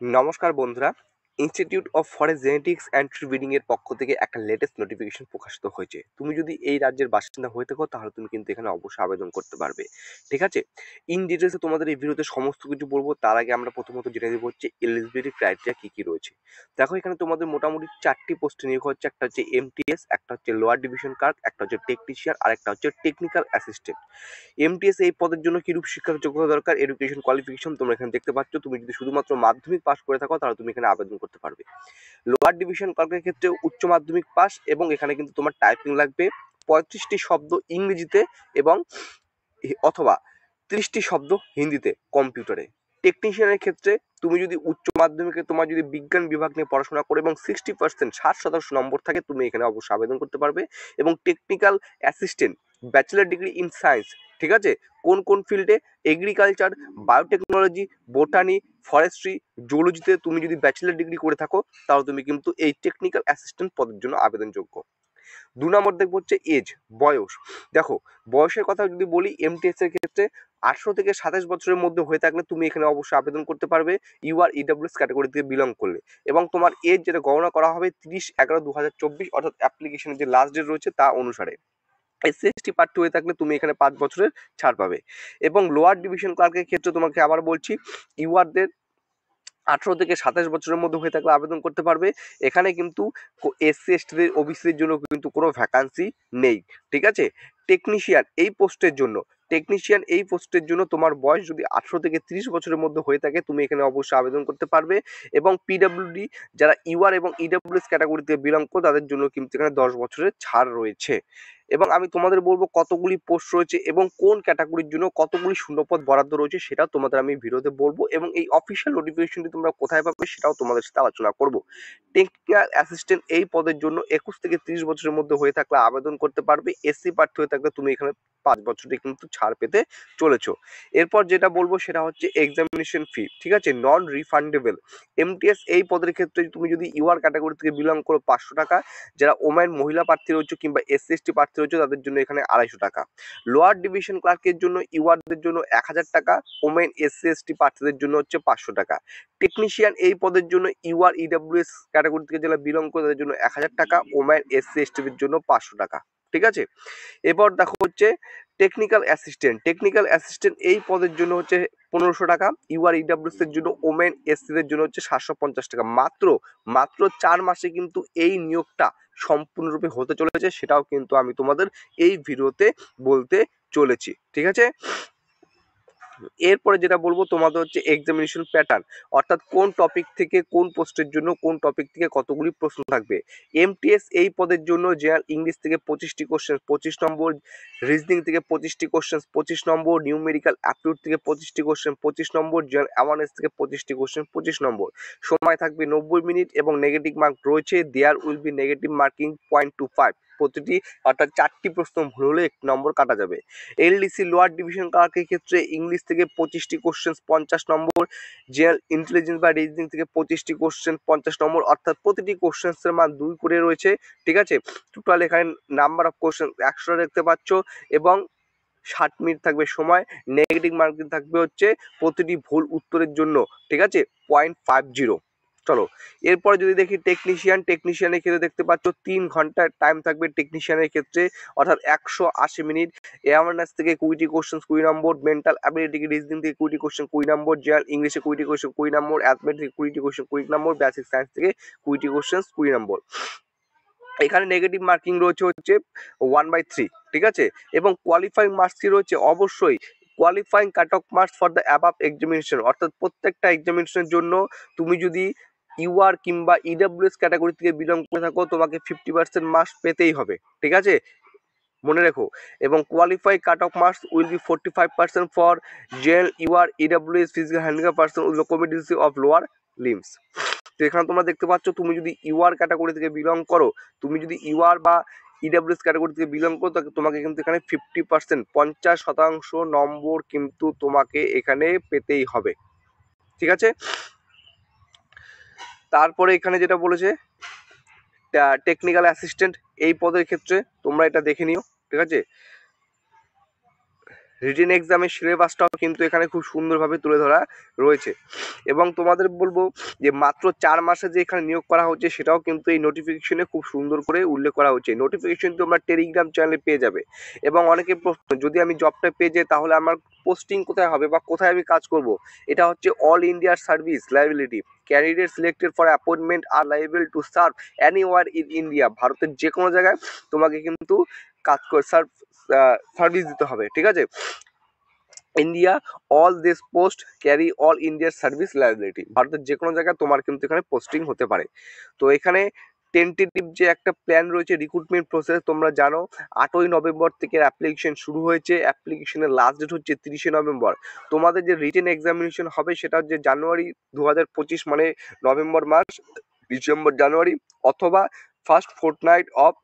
নমস্কার বন্ধুরা, institute of forest genetics and tree breeding এর পক্ষ থেকে একটা লেটেস্ট নোটিফিকেশন প্রকাশিত হয়েছে। তুমি যদি এই রাজ্যের বাসিন্দা হয়ে থাকো তাহলে তুমি কিন্তু এখানে অবশ্যই আবেদন করতে পারবে। ঠিক আছে? ইন ডিটেইলসে তোমাদের এই ভিডিওতে সমস্ত কিছু বলবো। তার আগে আমরা প্রথমত জেনে নেব হচ্ছে এলিজিবিলিটি ক্রাইটেরিয়া কি কি রয়েছে। দেখো এখানে তোমাদের মোটামুটি 4টি পোস্টে নিয়োগ হচ্ছে। একটা হচ্ছে এমটিএস, একটা হচ্ছে লোয়ার ডিভিশন ক্লার্ক, একটা হচ্ছে টেকনিশিয়ান আর একটা হচ্ছে টেকনিক্যাল অ্যাসিস্ট্যান্ট। এমটিএস এই পদের জন্য কিরূপ শিক্ষার যোগ্যতা দরকার, এডুকেশন কোয়ালিফিকেশন তোমরা এখানে দেখতে পাচ্ছ। তুমি যদি শুধুমাত্র মাধ্যমিক পাস করে থাকো তাহলে তুমি এখানে আবেদন করতে পারবে। লোয়ার ডিভিশন ক্লার্কের ক্ষেত্রে উচ্চ মাধ্যমিক পাস এবং এখানে কিন্তু তোমার টাইপিং লাগবে 35টি শব্দ ইংরেজিতে এবং অথবা 30টি শব্দ হিন্দিতে কম্পিউটারে। টেকনিশিয়ানের ক্ষেত্রে তুমি যদি উচ্চ মাধ্যমিকে তোমার যদি বিজ্ঞান বিভাগ নিয়ে পড়াশোনা করো এবং 60% 60% নম্বর থাকে তুমি এখানে অবশ্যই আবেদন করতে পারবে। এবং technical assistant bachelor degree in science, ঠিক আছে, কোন কোন ফিল্ডে, এগ্রিকালচার, বায়োটেকনোলজি, বোটানি, ফরেস্ট্রি, জুলজিতে তুমি যদি ব্যাচেলার ডিগ্রি করে থাকো তাহলে তুমি কিন্তু এই টেকনিক্যাল অ্যাসিস্ট্যান্ট পদের জন্য আবেদনযোগ্য। 2 নম্বর দেখবো হচ্ছে এজ, বয়স। দেখো বয়সের কথা যদি বলি, এমটিএস এর ক্ষেত্রে 18 থেকে 27 বছরের মধ্যে হয়ে থাকলে তুমি এখানে অবশ্যই আবেদন করতে পারবে, ইউআর ইডব্লিউএস ক্যাটাগরি থেকে বিলং করলে। এবং তোমার এজ যেটা গণনা করা হবে 30/11/2024 অর্থাৎ অ্যাপ্লিকেশনের যে লাস্ট ডেট রয়েছে তা অনুসারে। এসসি এসটি প্রার্থী হয়ে থাকলে তুমি এখানে 5 বছরের ছাড় পাবে। এবং লোয়ার ডিভিশন ক্লার্কের ক্ষেত্রে তোমাকে আবার বলছি, ইউআরদের 18 থেকে 27 বছরের মধ্যে হয়ে থাকলে আবেদন করতে পারবে। এখানে কিন্তু এসসি এসটিদের ওবিসিদের জন্য কিন্তু কোনো ভ্যাকান্সি নেই। ঠিক আছে? টেকনিশিয়ান এই পোস্টের জন্য তোমার বয়স যদি 18 থেকে 30 বছরের মধ্যে হয়ে থাকে তুমি এখানে অবশ্যই আবেদন করতে পারবে। এবং পিডব্লিউডি যারা ইউআর এবং ইডব্লিউএস ক্যাটাগরিতে বিলং করে তাদের জন্য কিন্তু এখানে 10 বছরের ছাড় রয়েছে। এবং আমি তোমাদের বলবো কতগুলি পোস্ট রয়েছে এবং কোন ক্যাটাগরির জন্য কতগুলি শূন্যপদ বরাদ্দ রয়েছে সেটাও তোমাদের আমি ভিডিওতে বলবো। এবং এই অফিসিয়াল নোটিফিকেশনটি তোমরা কোথায় পাবে সেটাও তোমাদের সাথে আলোচনা করব। টেকনিক্যাল অ্যাসিস্ট্যান্ট এই পদের জন্য 21 থেকে 30 বছরের মধ্যে হয়ে থাকলে আবেদন করতে পারবে। এসসি প্রার্থী হয়ে থাকলে তুমি এখানে 5 বছরে কিন্তু ছাড় পেতে চলেছো। এরপর যেটা বলবো সেটা হচ্ছে এক্সামিনেশন ফি, ঠিক আছে, নন রিফান্ডেবল। এমটিএস এই পদের ক্ষেত্রে তুমি যদি ইউআর ক্যাটাগরি থেকে বিলং করো 500 টাকা, যারা ওমেন মহিলা প্রার্থী রয়েছে কিংবা এসসি এসটি প্রার্থী রয়েছে তাদের জন্য এখানে 250 টাকা। লোয়ার ডিভিশন ক্লার্কের জন্য ইউআরদের জন্য 1000 টাকা, ওমেন এসসি এসটি প্রার্থীদের জন্য হচ্ছে 500 টাকা। টেকনিশিয়ান এই পদের জন্য ইউআর ইডব্লিউএস ক্যাটাগরি থেকে যারা বিলং করে তাদের জন্য 1000 টাকা, ওমেন এসসি এসটিদের জন্য 500 টাকা। ঠিক আছে? এবার দেখো হচ্ছে টেকনিক্যাল অ্যাসিস্ট্যান্ট এই পদের জন্য হচ্ছে 1500 টাকা, ইউআর ইডব্লিউএস এর জন্য ওমেন এসসিদের জন্য হচ্ছে 750 টাকা। মাত্র 4 মাসে কিন্তু এই নিয়োগটা সম্পূর্ণরূপে হতে চলেছে, সেটাও কিন্তু আমি তোমাদের এই ভিডিওতে বলতে চলেছি। ঠিক আছে? এরপরে যেটা বলবো তোমাদের হচ্ছে এক্সামিনেশন প্যাটার্ন, অর্থাৎ কোন টপিক থেকে কোন পোস্টের জন্য কোন টপিক থেকে কতগুলি প্রশ্ন থাকবে। এমটিএস এই পদের জন্য জেনারেল ইংলিশ থেকে 25টি কোশ্চেন 25 নম্বর, রিজনিং থেকে 25টি কোশ্চেন 25 নম্বর, নিউমেরিক্যাল অ্যাপটিটিউড থেকে 25টি কোশ্চেন 25 নম্বর, জেনারেল অ্যাওয়ারনেস থেকে 25টি কোশ্চেন 25 নম্বর। সময় থাকবে 90 মিনিট এবং নেগেটিভ মার্ক রয়েছে। There will be negative marking 0.25 প্রতিটি, অর্থাৎ 4টি প্রশ্ন ভুল হলে 1 নম্বর কাটা যাবে। এলডিসি লোয়ার ডিভিশন ক্লার্কের ক্ষেত্রে ইংলিশ থেকে 25টি কোশ্চেন 50 নম্বর, জেনারেল ইন্টেলিজেন্স বা রিজনিং থেকে 25টি কোশ্চেন 50 নম্বর, অর্থাৎ প্রতিটি কোশ্চেন্সের মান 2 করে রয়েছে। ঠিক আছে? টোটাল এখানে নাম্বার অফ কোশ্চেন 100 দেখতে পাচ্ছ এবং 60 মিনিট থাকবে সময়। নেগেটিভ মার্কিং থাকবে হচ্ছে প্রতিটি ভুল উত্তরের জন্য, ঠিক আছে, 0.50। চলো এরপরে যদি দেখি টেকনিশিয়ানের ক্ষেত্রে দেখতে পাচ্ছ 3 ঘন্টার টাইম থাকবে টেকনিশিয়ানের ক্ষেত্রে, অর্থাৎ 180 মিনিট। অ্যাওয়ারনেস থেকে 20টি কোশ্চেন 20 নম্বর, মেন্টাল অ্যাবিলিটি রিজনিং থেকে 20টি কোশ্চেন 20 নম্বর, জেনারেল ইংলিশে 20টি কোশ্চেন 20 নম্বর, অ্যাথমেটিক্স থেকে 20টি কোশ্চেন 20 নম্বর, বেসিক সায়েন্স থেকে 20টি কোশ্চেন 20 নম্বর। এখানে নেগেটিভ মার্কিং রয়েছে হচ্ছে 1/3। ঠিক আছে? এবং কোয়ালিফাইং মার্কস কি রয়েছে, অবশ্যই qualifying cut off marks for the above examination, অর্থাৎ প্রত্যেকটা এক্সামিনেশনের জন্য তুমি যদি ইউআর কিংবা ইডব্লিউএস ক্যাটাগরি থেকে বিলং করে থাকো তোমাকে 50% মার্কস পেতেই হবে। ঠিক আছে? মনে রেখো। এবং qualify cut off marks will be 45% for general UR EWS physical handicap person with কমিটিসি অফ লোয়ার লিম্স। তো এখানে তোমরা দেখতে পাচ্ছ তুমি যদি ইউআর ক্যাটাগরি থেকে বিলং করো, তুমি যদি ইউআর বা ইডব্লিউএস ক্যাটাগরি থেকে বিলং করো তোমাকে কিন্তু এখানে 50% 50% নম্বর কিন্তু তোমাকে এখানে পেতেই হবে। ঠিক আছে? তারপরে এখানে যেটা বলেছে টেকনিক্যাল অ্যাসিস্ট্যান্ট এই পদের ক্ষেত্রে তোমরা এটা দেখে নিও। ঠিক আছে? রিটেন এক্সামের সিলেবাসটাও কিন্তু এখানে খুব সুন্দরভাবে তুলে ধরা রয়েছে। এবং তোমাদের বলবো যে মাত্র 4 মাসে যে এখানে নিয়োগ করা হচ্ছে সেটাও কিন্তু এই নোটিফিকেশনে খুব সুন্দর করে উল্লেখ করা হচ্ছে। নোটিফিকেশন তোমরা টেলিগ্রাম চ্যানেলে পেয়ে যাবে। এবং অনেকে প্রশ্ন, যদি আমি জবটা পেয়ে যাই তাহলে আমার পোস্টিং কোথায় হবে বা কোথায় আমি কাজ করব? এটা হচ্ছে all India service liability. Candidate selected for appointment are liable to serve anywhere in India. ভারতের যে কোনো জায়গায় তোমাকে কিন্তু কাজ করে সার্ভিস দিতে হবে, ঠিক আছে। India, all this post carry all ইন্ডিয়ার সার্ভিস লায়াবিলিটি। ভারতের যে কোনো জায়গায় তোমার কিন্তু এখানে পোস্টিং হতে পারে। তো এখানে টেন্টেটিভ যে একটা প্ল্যান রয়েছে রিক্রুটমেন্ট প্রসেস, তোমরা জানো 8ই নভেম্বর থেকে অ্যাপ্লিকেশন শুরু হয়েছে। অ্যাপ্লিকেশনের লাস্ট ডেট হচ্ছে 30শে নভেম্বর। তোমাদের যে রিটেন এক্সামিনেশন হবে সেটা হচ্ছে জানুয়ারি 2025, মানে নভেম্বর মাস, ডিসেম্বর, জানুয়ারি অথবা ফার্স্ট ফোর্টনাইট অফ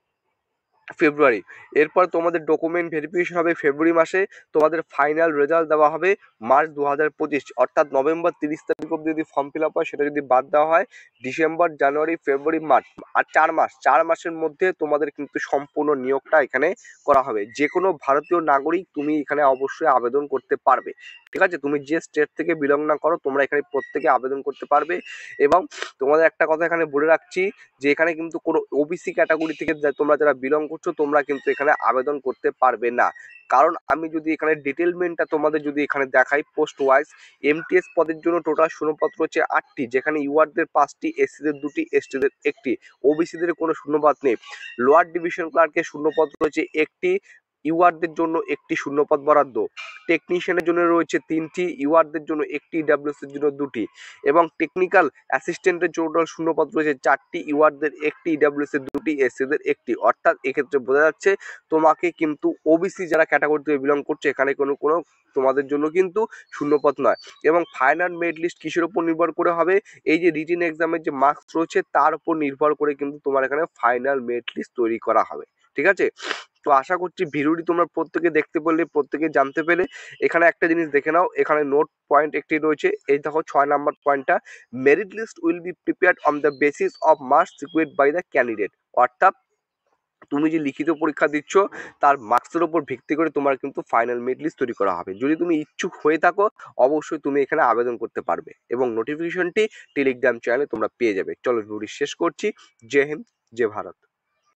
ফেব্রুয়ারি। এরপর তোমাদের ডকুমেন্ট ভেরিফিকেশন হবে ফেব্রুয়ারি মাসে। তোমাদের ফাইনাল রেজাল্ট দেওয়া হবে মার্চ 2025, অর্থাৎ নভেম্বর 30 তারিখ অব্দি যদি ফর্ম ফিল আপ হয়, সেটা যদি বাদ দেওয়া হয় ডিসেম্বর, জানুয়ারি, ফেব্রুয়ারি, মার্চ, আর 4 মাসের মধ্যে তোমাদের কিন্তু সম্পূর্ণ নিয়োগটা এখানে করা হবে। যে কোনো ভারতীয় নাগরিক তুমি এখানে অবশ্যই আবেদন করতে পারবে, ঠিক আছে। তুমি যে স্টেট থেকে বিলং না করো, তোমরা এখানে প্রত্যেকে আবেদন করতে পারবে। এবং তোমাদের একটা কথা এখানে বলে রাখছি যে এখানে কিন্তু কোনো ওবিসি ক্যাটাগরি থেকে তোমরা যারা বিলং করছো, তোমরা কিন্তু এখানে আবেদন করতে পারবে না। কারণ আমি যদি এখানে ডিটেলমেন্টটা তোমাদের যদি এখানে দেখাই, পোস্ট ওয়াইজ এমটিএস পদের জন্য টোটাল শূন্যপত্র হচ্ছে 8টি, যেখানে ইউআরদের 5টি, এসসিদের 2টি, এসটিদের 1টি, ওবিসিদের কোনো শূন্যপদ নেই। লোয়ার ডিভিশন ক্লার্কের শূন্যপত্র হচ্ছে 1টি, ইউআরদের জন্য 1টি শূন্যপদ বরাদ্দ। টেকনিশিয়ানের জন্য রয়েছে 3টি, ইউআরদের জন্য 1টি, ডাব্লিউসির জন্য 2টি। এবং টেকনিক্যাল অ্যাসিস্ট্যান্টের টোটাল শূন্যপদ রয়েছে 4টি, ইউআরদের 1টি, ডাব্লিউসির 2টি, এসসিদের 1টি। অর্থাৎ এক্ষেত্রে বোঝা যাচ্ছে তোমাকে কিন্তু ওবিসি যারা ক্যাটাগরি থেকে বিলং করছে, এখানে কোনো তোমাদের জন্য কিন্তু শূন্যপদ নয়। এবং ফাইনাল মেরিট লিস্ট কিসের উপর নির্ভর করে হবে? এই যে রিটেন এক্সামের যে মার্কস রয়েছে তার উপর নির্ভর করে কিন্তু তোমার এখানে ফাইনাল মেরিট লিস্ট তৈরি করা হবে, ঠিক আছে। তো আশা করছি ভিডিওটি তোমরা প্রত্যেকে দেখতে পেলে, প্রত্যেকে জানতে পেলে। এখানে একটা জিনিস দেখে নাও, এখানে নোট পয়েন্ট একটি রয়েছে, এই দেখো 6 নাম্বার পয়েন্টটা, merit list will be prepared on the basis of marks secured by the candidate. অর্থাৎ তুমি যে লিখিত পরীক্ষা দিচ্ছ তার মার্কসের উপর ভিত্তি করে তোমার কিন্তু ফাইনাল মেরিট লিস্ট তৈরি করা হবে। যদি তুমি ইচ্ছুক হয়ে থাকো, অবশ্যই তুমি এখানে আবেদন করতে পারবে এবং নোটিফিকেশনটি টেলিগ্রাম চ্যানেলে তোমরা পেয়ে যাবে। চলো ভিডিওটি শেষ করছি। জয় হিন্দ, জয় ভারত।